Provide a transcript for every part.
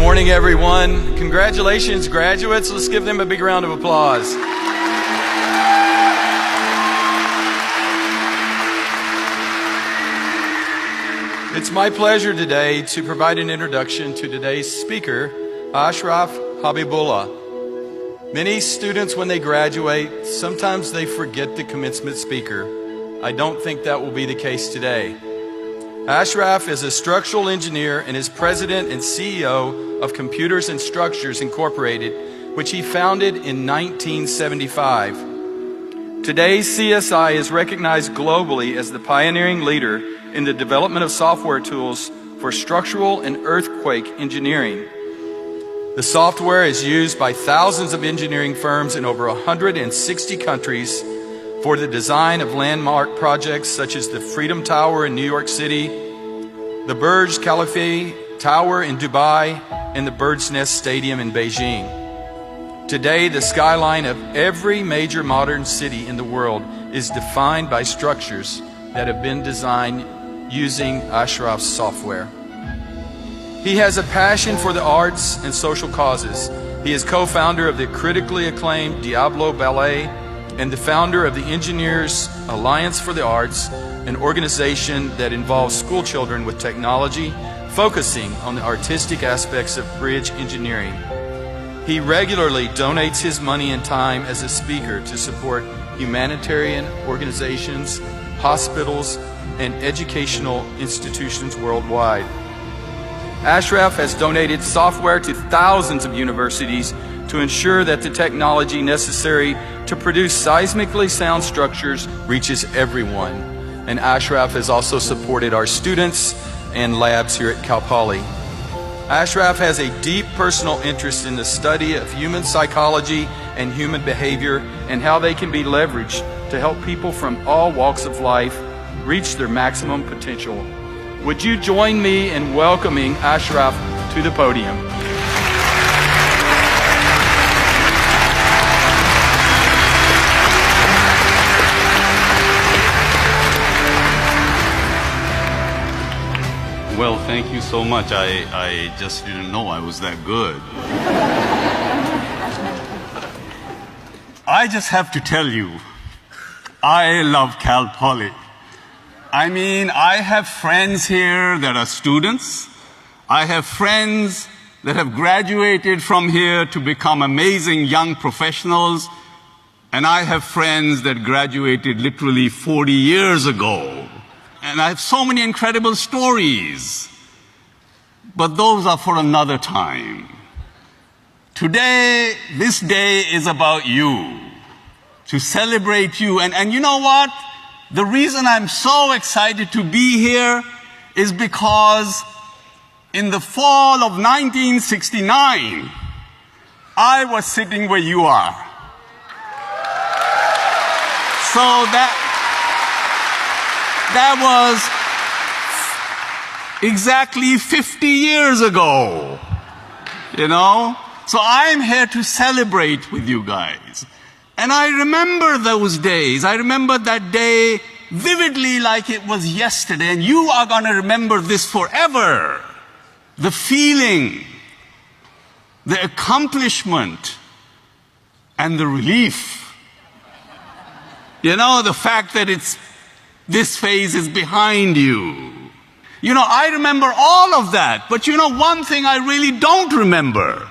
morning, everyone. Congratulations, graduates. Let's give them a big round of applause. It's my pleasure today to provide an introduction to today's speaker, Ashraf Habibullah. Many students, when they graduate, sometimes they forget the commencement speaker. I don't think that will be the case today. Ashraf is a structural engineer and is president and CEO of Computers and Structures Incorporated, which he founded in 1975. Today, CSI is recognized globally as the pioneering leader in the development of software tools for structural and earthquake engineering. The software is used by thousands of engineering firms in over 160 countries for the design of landmark projects such as the Freedom Tower in New York City, the Burj Khalifa Tower in Dubai, and the Bird's Nest Stadium in Beijing. Today, the skyline of every major modern city in the world is defined by structures that have been designed using Ashraf's software. He has a passion for the arts and social causes. He is co-founder of the critically acclaimed Diablo Ballet and the founder of the Engineers Alliance for the Arts, an organization that involves school children with technology, focusing on the artistic aspects of bridge engineering. He regularly donates his money and time as a speaker to support humanitarian organizations, hospitals, and educational institutions worldwide. Ashraf has donated software to thousands of universities to ensure that the technology necessary to produce seismically sound structures reaches everyone. And Ashraf has also supported our students and labs here at Cal Poly. Ashraf has a deep personal interest in the study of human psychology and human behavior and how they can be leveraged to help people from all walks of life reach their maximum potential. Would you join me in welcoming Ashraf to the podium? Well, thank you so much. I just didn't know I was that good. I just have to tell you, I love Cal Poly. I mean, I have friends here that are students. I have friends that have graduated from here to become amazing young professionals. And I have friends that graduated literally 40 years ago. And I have so many incredible stories. But those are for another time. Today, this day is about you, to celebrate you. And you know what? The reason I'm so excited to be here is because in the fall of 1969, I was sitting where you are. So that was exactly 50 years ago, you know? So I'm here to celebrate with you guys. And I remember those days. I remember that day vividly like it was yesterday. And you are going to remember this forever. The feeling, the accomplishment, and the relief. You know, the fact that this phase is behind you. You know, I remember all of that. But you know, one thing I really don't remember.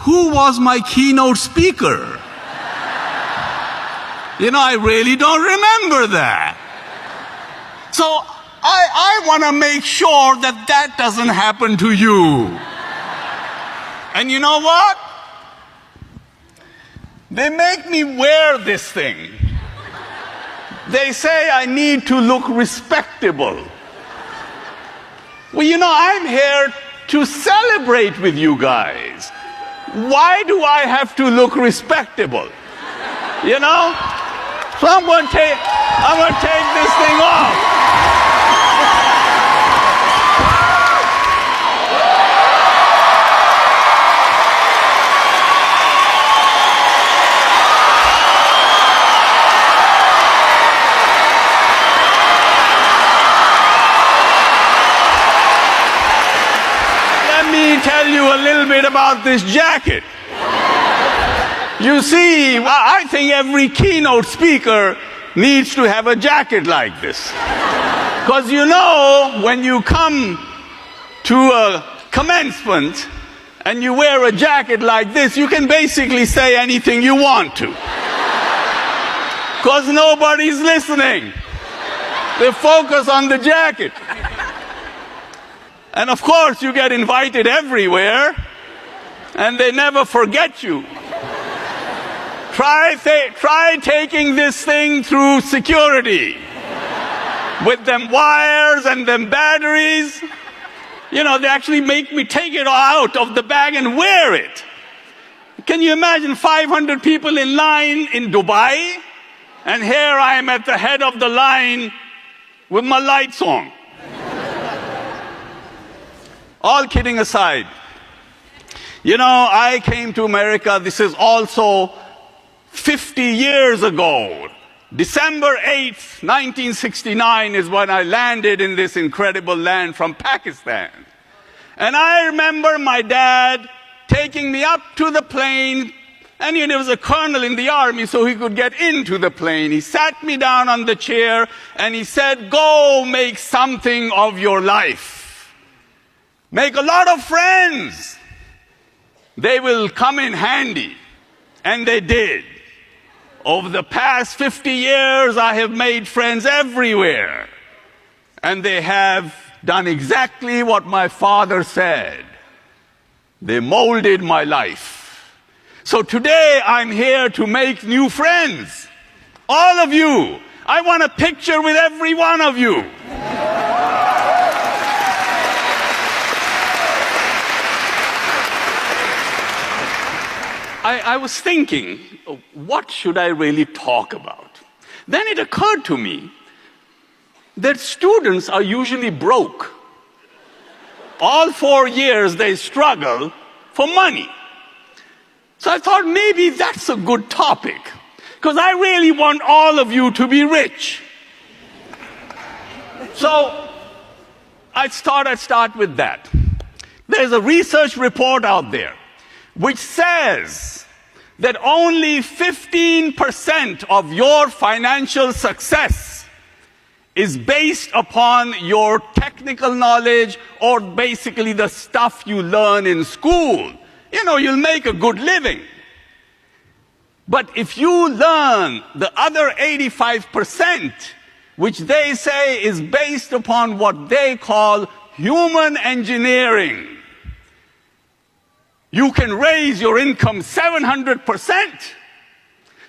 Who was my keynote speaker? You know, I really don't remember that. So I want to make sure that that doesn't happen to you. And you know what? They make me wear this thing. They say I need to look respectable. Well, you know, I'm here to celebrate with you guys. Why do I have to look respectable? You know? So I'm going to take this thing off. tell you a little bit about this jacket. You see, I think every keynote speaker needs to have a jacket like this. Because you know, when you come to a commencement and you wear a jacket like this, you can basically say anything you want to. Because nobody's listening. They focus on the jacket. And of course, you get invited everywhere, and they never forget you. Try taking this thing through security with them wires and them batteries. You know, they actually make me take it out of the bag and wear it. Can you imagine 500 people in line in Dubai? And here I am at the head of the line with my lights on. All kidding aside, you know, I came to America, this is also 50 years ago. December 8th, 1969 is when I landed in this incredible land from Pakistan. And I remember my dad taking me up to the plane, and he was a colonel in the army, so he could get into the plane. He sat me down on the chair, and he said, "Go make something of your life. Make a lot of friends. They will come in handy." And they did. Over the past 50 years, I have made friends everywhere. And they have done exactly what my father said. They molded my life. So today, I'm here to make new friends. All of you. I want a picture with every one of you. I was thinking, what should I really talk about? Then it occurred to me that students are usually broke. All 4 years they struggle for money. So I thought maybe that's a good topic, because I really want all of you to be rich. So I thought I'd start with that. There's a research report out there which says that only 15% of your financial success is based upon your technical knowledge or basically the stuff you learn in school. You know, you'll make a good living. But if you learn the other 85%, which they say is based upon what they call human engineering, you can raise your income 700%.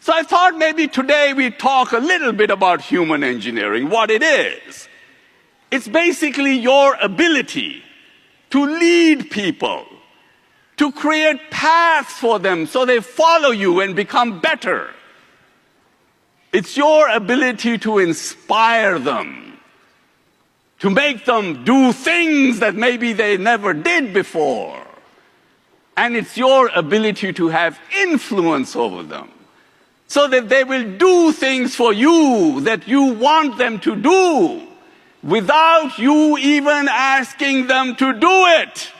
So I thought maybe today we'd talk a little bit about human engineering, what it is. It's basically your ability to lead people, to create paths for them so they follow you and become better. It's your ability to inspire them, to make them do things that maybe they never did before. And it's your ability to have influence over them so that they will do things for you that you want them to do without you even asking them to do it.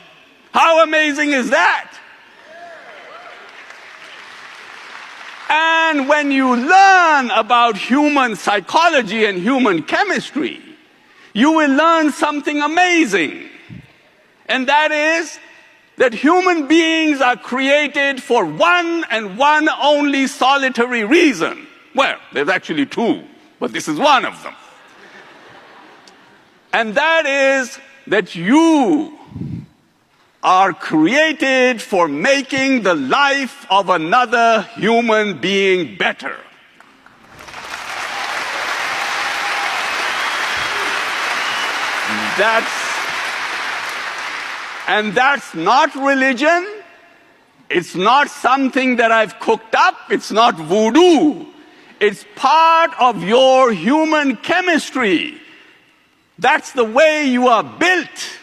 How amazing is that? And when you learn about human psychology and human chemistry, you will learn something amazing. And that is that human beings are created for one and one only solitary reason. Well, there's actually two, but this is one of them. And that is that you are created for making the life of another human being better. And that's not religion. It's not something that I've cooked up. It's not voodoo. It's part of your human chemistry. That's the way you are built.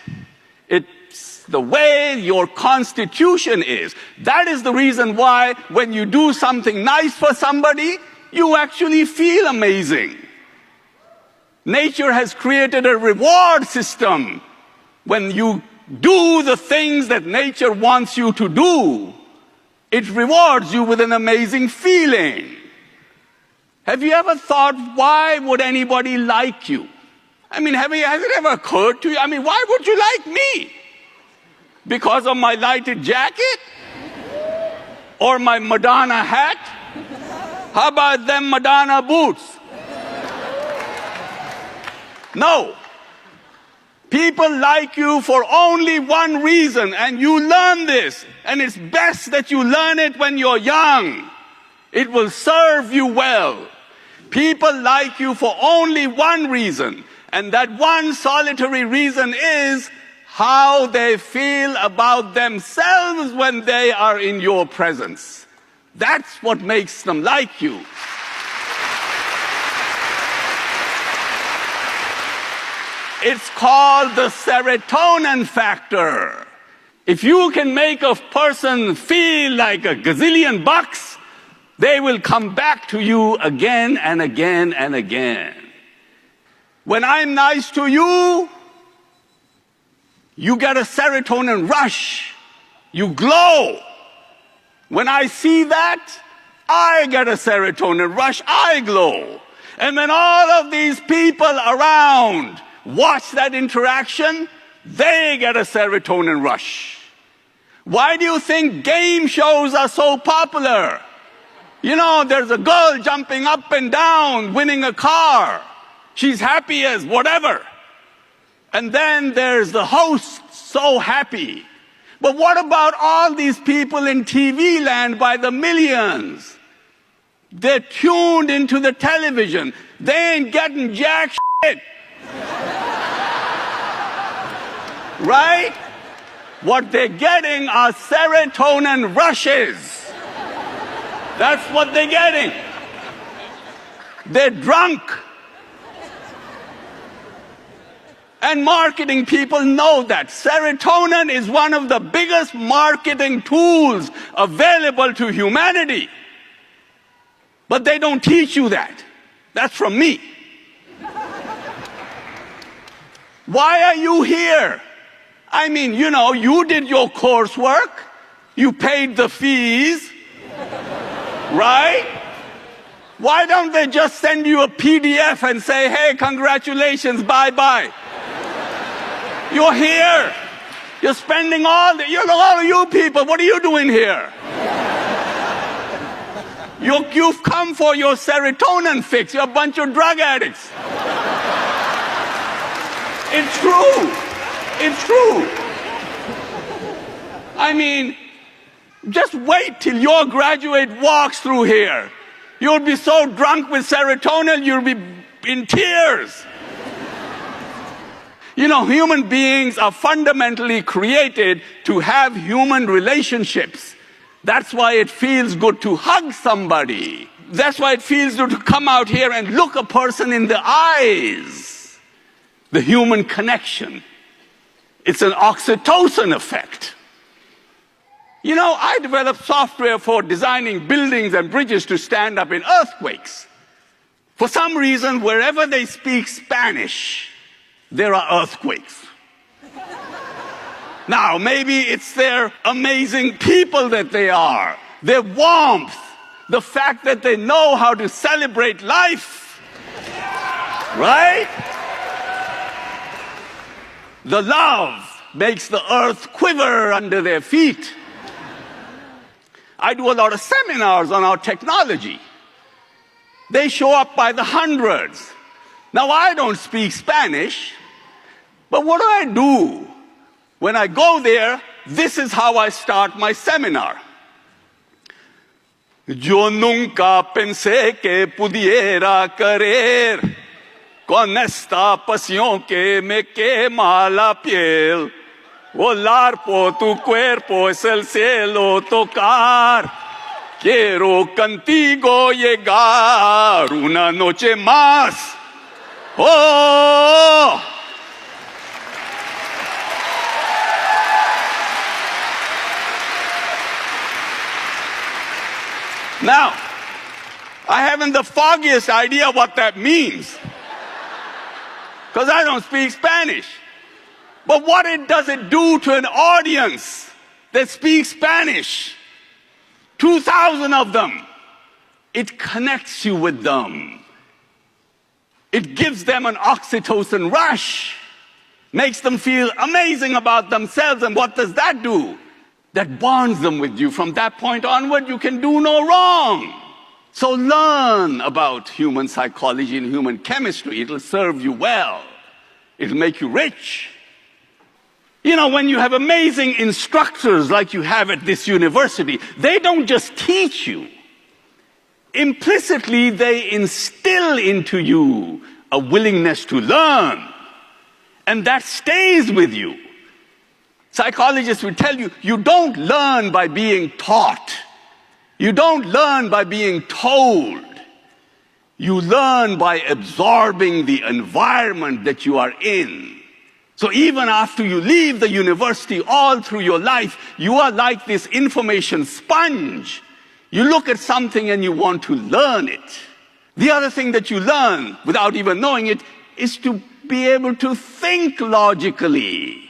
It's the way your constitution is. That is the reason why when you do something nice for somebody, you actually feel amazing. Nature has created a reward system when you do the things that nature wants you to do, it rewards you with an amazing feeling. Have you ever thought, why would anybody like you? I mean, has it ever occurred to you? I mean, why would you like me? Because of my lighted jacket? Or my Madonna hat? How about them Madonna boots? No. People like you for only one reason, and you learn this, and it's best that you learn it when you're young. It will serve you well. People like you for only one reason, and that one solitary reason is how they feel about themselves when they are in your presence. That's what makes them like you. It's called the serotonin factor. If you can make a person feel like a gazillion bucks, they will come back to you again and again and again. When I'm nice to you, you get a serotonin rush. You glow. When I see that, I get a serotonin rush. I glow. And when all of these people around watch that interaction, they get a serotonin rush. Why do you think game shows are so popular? You know, there's a girl jumping up and down, winning a car. She's happy as whatever. And then there's the host, so happy. But what about all these people in TV land by the millions? They're tuned into the television. They ain't getting jack shit. Right? What they're getting are serotonin rushes. That's what they're getting. They're drunk. And marketing people know that. Serotonin is one of the biggest marketing tools available to humanity. But they don't teach you that. That's from me. Why are you here? I mean, you know, you did your coursework. You paid the fees. Right? Why don't they just send you a PDF and say, hey, congratulations, bye-bye. You're here. You're spending all of you people, what are you doing here? You've come for your serotonin fix. You're a bunch of drug addicts. It's true. It's true. I mean, just wait till your graduate walks through here. You'll be so drunk with serotonin, you'll be in tears. You know, human beings are fundamentally created to have human relationships. That's why it feels good to hug somebody. That's why it feels good to come out here and look a person in the eyes. The human connection. It's an oxytocin effect. You know, I developed software for designing buildings and bridges to stand up in earthquakes. For some reason, wherever they speak Spanish, there are earthquakes. Now, maybe it's their amazing people that they are, their warmth, the fact that they know how to celebrate life. Right? The love makes the earth quiver under their feet. I do a lot of seminars on our technology. They show up by the hundreds. Now, I don't speak Spanish, but what do I do? When I go there, this is how I start my seminar. Yo nunca pensé que pudiera querer con esta pasión que me quema la piel. Volar por tu cuerpo es el cielo tocar. Quiero contigo llegar una noche más. Oh! Now, I haven't the foggiest idea what that means, because I don't speak Spanish. But what does it do to an audience that speaks Spanish? 2,000 of them. It connects you with them. It gives them an oxytocin rush, makes them feel amazing about themselves. And what does that do? That bonds them with you. From that point onward, you can do no wrong. So learn about human psychology and human chemistry. It'll serve you well. It'll make you rich. You know, when you have amazing instructors like you have at this university, they don't just teach you. Implicitly, they instill into you a willingness to learn. And that stays with you. Psychologists will tell you, you don't learn by being taught. You don't learn by being told. You learn by absorbing the environment that you are in. So even after you leave the university, all through your life, you are like this information sponge. You look at something and you want to learn it. The other thing that you learn, without even knowing it, is to be able to think logically.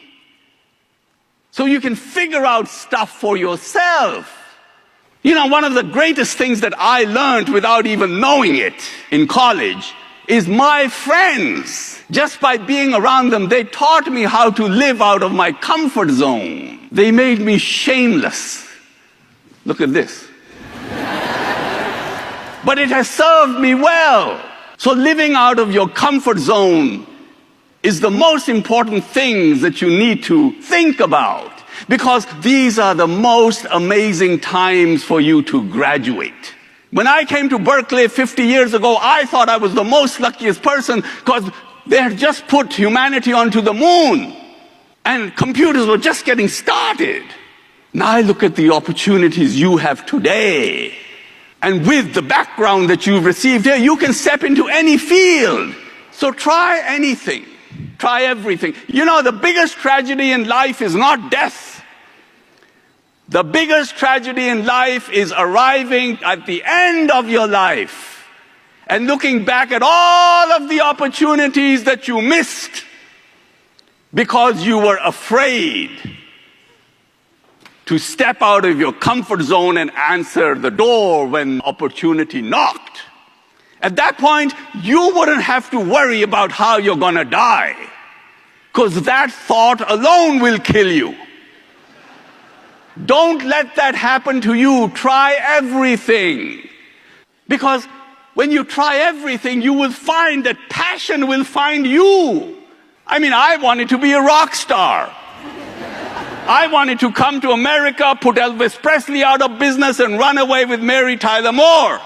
So you can figure out stuff for yourself. You know, one of the greatest things that I learned without even knowing it in college is my friends. Just by being around them, they taught me how to live out of my comfort zone. They made me shameless. Look at this. But it has served me well. So living out of your comfort zone is the most important things that you need to think about, because these are the most amazing times for you to graduate. When I came to Berkeley 50 years ago, I thought I was the most luckiest person because they had just put humanity onto the moon and computers were just getting started. Now I look at the opportunities you have today. And with the background that you've received here, you can step into any field. So try anything. Try everything. You know, the biggest tragedy in life is not death. The biggest tragedy in life is arriving at the end of your life and looking back at all of the opportunities that you missed because you were afraid to step out of your comfort zone and answer the door when opportunity knocked. At that point, you wouldn't have to worry about how you're gonna die, because that thought alone will kill you. Don't let that happen to you. Try everything. Because when you try everything, you will find that passion will find you. I mean, I wanted to be a rock star. I wanted to come to America, put Elvis Presley out of business, and run away with Mary Tyler Moore.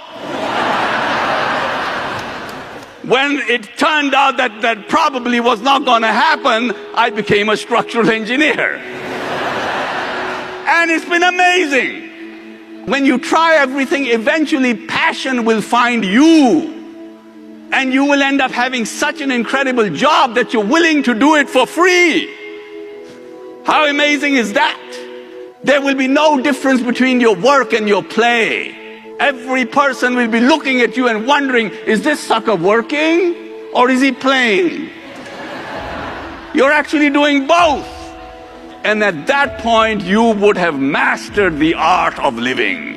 When it turned out that that probably was not going to happen, I became a structural engineer. And it's been amazing. When you try everything, eventually passion will find you. And you will end up having such an incredible job that you're willing to do it for free. How amazing is that? There will be no difference between your work and your play. Every person will be looking at you and wondering, is this sucker working or is he playing? You're actually doing both. And at that point, you would have mastered the art of living.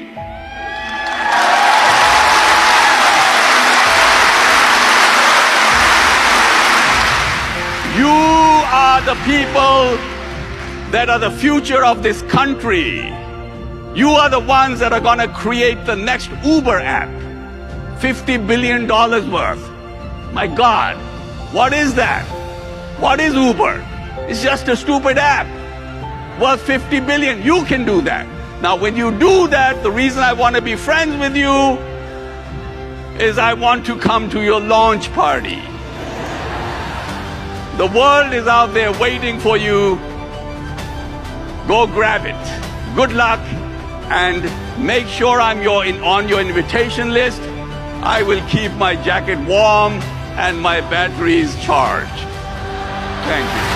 You are the people that are the future of this country. You are the ones that are going to create the next Uber app. $50 billion worth. My God, what is that? What is Uber? It's just a stupid app worth 50 billion. You can do that. Now, when you do that, the reason I want to be friends with you is I want to come to your launch party. The world is out there waiting for you. Go grab it. Good luck, and make sure I'm on your invitation list. I will keep my jacket warm and my batteries charged. Thank you.